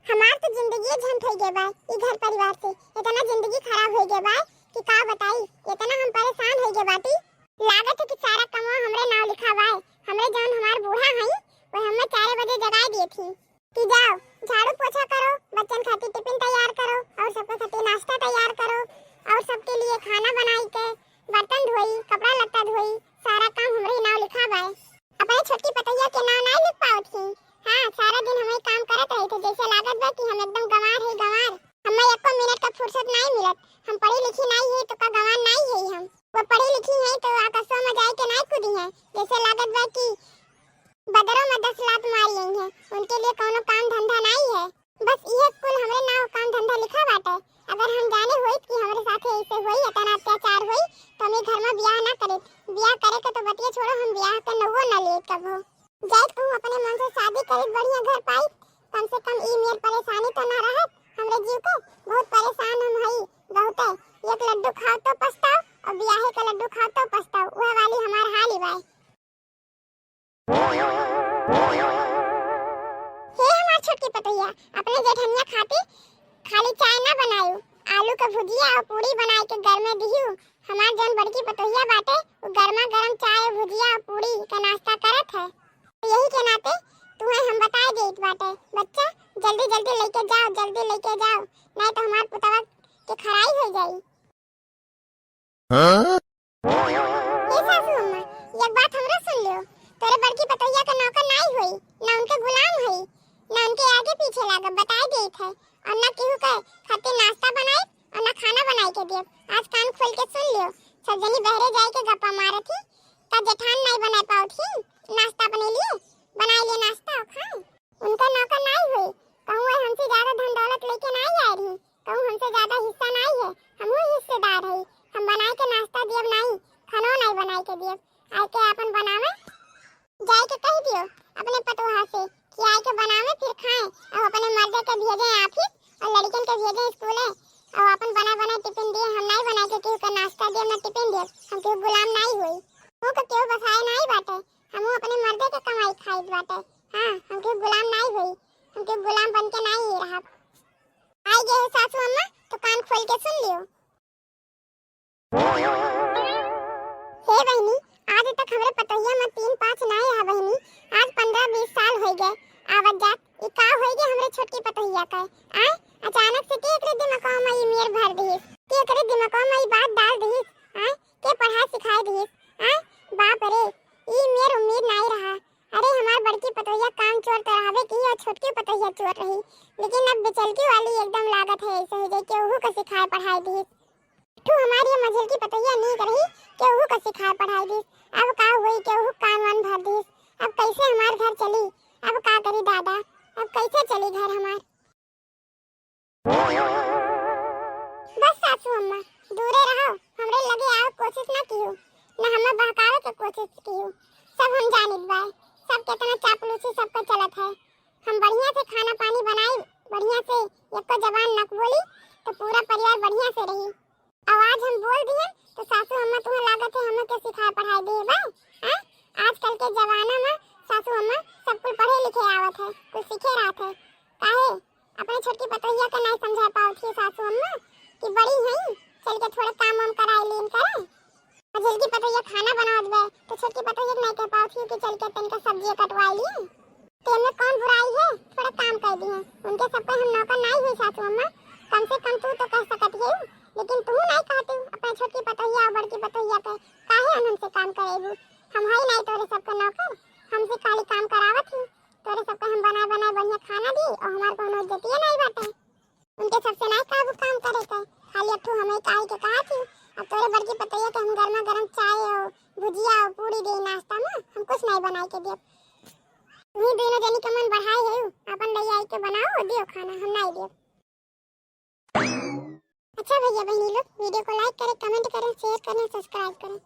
हमार तो जिंदगी झंड हो गए बा ई घर परिवार से। इतना जिंदगी खराब हो गए बा कि का बताई। इतना हम परेशान हो गए बाटी। लागत है कि सारा कमवा हमरे नाम लिखा बा। हमरे जौन हमार बूढ़ा हई वो हमें 4 बजे जगा दिए थी कि जाओ झाड़ू पोछा करो, बच्चन खातिर टिफिन तैयार करो और सबके खातिर नाश्ता तैयार करो और सबके लिए खाना बनाई के बर्तन धोई, कपड़ा लत्ता धोई, सारा काम हमरे नाम लिखा बा। अपने छोटी पतैया के नाम नहीं लिख पाओ थी। हां, सारा दिन हम काम करत रहे थे जैसे लागत बा कि हम एकदम गंवार है गंवार। हमें एको मिनट का फुर्सत नहीं मिलत। हम पढ़ी लिखी नहीं है तो का गंवार नहीं है हम। वो पढ़ी लिखी है तो आकाशों में जाए के नहीं कूदी है जैसे लागत बा कि बदरों में 10 लात मारी है। उनके लिए कोनो काम धंधा नहीं है। बस ये कुल हमरे नाम काम धंधा लिखा बाटे। अगर हम जाने होई कि हमरे साथे ऐसे होई इतना अत्याचार होई तो हम घर में ब्याह ना करे। ब्याह करे के तो बतिया छोड़ो, हम ब्याह के नवो ना ले कबो। जाए तू अपने मन से शादी करे बढ़िया घर पाई, कम से कम ई मेर परेशानी तो ना रहत हमरे जीव के। बहुत परेशान हम हई बहुते। एक लड्डू खाओ तो पछताओ और ब्याहे का लड्डू खाओ तो पछताओ। वह वाली हमार हाल ही बा। हे हमार छोटी पतैया, अपने जेठनिया खातिर खाली चाय ना बनायू, आलू का भुजिया और पूरी बनाई के घर में दिहू। हमार जौन बड़की पतैया बाटे वो गर्मा गर्म चाय भुजिया और पूरी का नाश्ता करत है। तो यही के नाते तुम्हें हम बता देत बाटे बच्चा जल्दी जल्दी लेके जाओ, जल्दी लेके जाओ, नहीं तो हमार पुतवा के खराई हो जाई। ये सासू अम्मा, एक बात हमरा सुन लियो। तोरे बड़की पतैया का नौकर नहीं होई, ना उनके गुलाम होई, ना उनके आगे पीछे लागब बता देत है और ना केहू के खातिर नाश्ता बनाई और ना खाना बनाई के देब। आज कान खोल के सुन लियो। सब जनी बहरे जाए के गप्पा मारत ही ता जेठान नहीं बना पाओ थी नाश्ता बने लिए, बनाई लिए नाश्ता और खाए। उनका नौकर नहीं होई। कहूँ हमसे ज्यादा धन दौलत लेके नहीं आए रही, कहूँ हमसे ज्यादा हिस्सा नहीं है, हम हिस्सेदार है। हम बनाए के नाश्ता दियब नहीं, खानो नहीं बनाई के दियब। आए के अपन बनावे जाए के कह दियो अपने पतोहा से कि आए के बनावे फिर खाएं और अपने मर्दे के भेजे ऑफिस और लड़कन के भेजे स्कूले और अपन बना बना टिफिन दिए। हम नहीं बना के केहू का नाश्ता दिए ना टिफिन दिए। हम केहू गुलाम नहीं हुई, वो के केहू बसाए नहीं बाटे। हम अपने मर्दे के कमाई खाई बाटे। हां, हम केहू गुलाम नहीं हुई, हम केहू गुलाम बन के नहीं रहा। आई गए सासू अम्मा तो कान खोल के सुन लियो। हे बहनी, आज तक हमरे पतैया में 3-5 नहीं है बहनी। आज 15-20 साल हो गए आवत जात। ई का हो गए हमरे छोटी पतैया का? आए अचानक से के एकरे दिमाग में ई मेर भर दिस, के एकरे दिमाग में ई बात डाल दिस। आए के पढ़ा सिखाई दिस। आए बाप रे, ई मेर उम्मीद नहीं रहा। अरे हमार बड़की पतैया काम चोर तो रहबे की और छोटकी पतैया चोर रही, लेकिन अब बेचलकी वाली एकदम लागत है ऐसे है के ओहू का सिखाए पढ़ाई दिस। तू हमारी मझल की पतैया नहीं रही के ओहू का सिखाए पढ़ाई दिस। अब का हुई के ओहू कान वन भर दिस। अब कैसे हमार घर चली? अब का करी दादा? अब कैसे चली घर हमार? बस सासू अम्मा दूरे रहो, हमरे लगे आओ कोशिश ना कियो, ना हमें बहकावे के कोशिश कियो। सब हम जानित बा, सब कितना चापलूसी सबका चलत है। हम बढ़िया से खाना पानी बनाई, बढ़िया से एको जबान न बोली तो पूरा परिवार बढ़िया से रही। आवाज हम बोल दिए तो सासू अम्मा तुम्हें लागत है हमें के सिखाए पढ़ाई दे बा। हां, आजकल के जमाना में सासू अम्मा सब कुछ पढ़े लिखे आवत है, कुछ सीखे रहत है। काहे अपने छोटी पतैया का नहीं समझा पाओ थी सासू अम्मा कि बड़ी है चल के थोड़ा काम हम कराई लेन करे। जल्दी पतैया खाना बनावत बे तो छोटी पतैया नहीं कह पाओ थी कि चल के तनका सब्जी कटवाई लिए। तेरे कौन बुराई है, थोड़ा काम कर दिए। उनके सब पे हम नौकर नहीं हुई सासू अम्मा। कम से कम तू तो कह सकत है, लेकिन तू नहीं कहती अपने छोटी पतैया और बड़की पतैया पे काहे हमसे काम करेबू। हम है नहीं तोरे सबके नौकर, हमसे खाली काम करावत ही। तोरे सबके हम बना बना बढ़िया खाना दी और हमार कोनो इज्जतिया नहीं बाटे। उनके सबसे नहीं काबू काम करे के खाली अब तू हमें काहे के कहा थी। अब तोरे बड़की पतैया के हम गर्मा गर्म चाय और भुजिया और पूरी दे नाश्ता में, हम कुछ नहीं बनाई के दियो। तुही दोनों जनी के मन बढ़ाई है अपन लइया के बनाओ और दियो खाना, हम नहीं दियो। अच्छा भैया बहनी लोग वीडियो को लाइक करें, कमेंट करें, शेयर करें, सब्सक्राइब करें।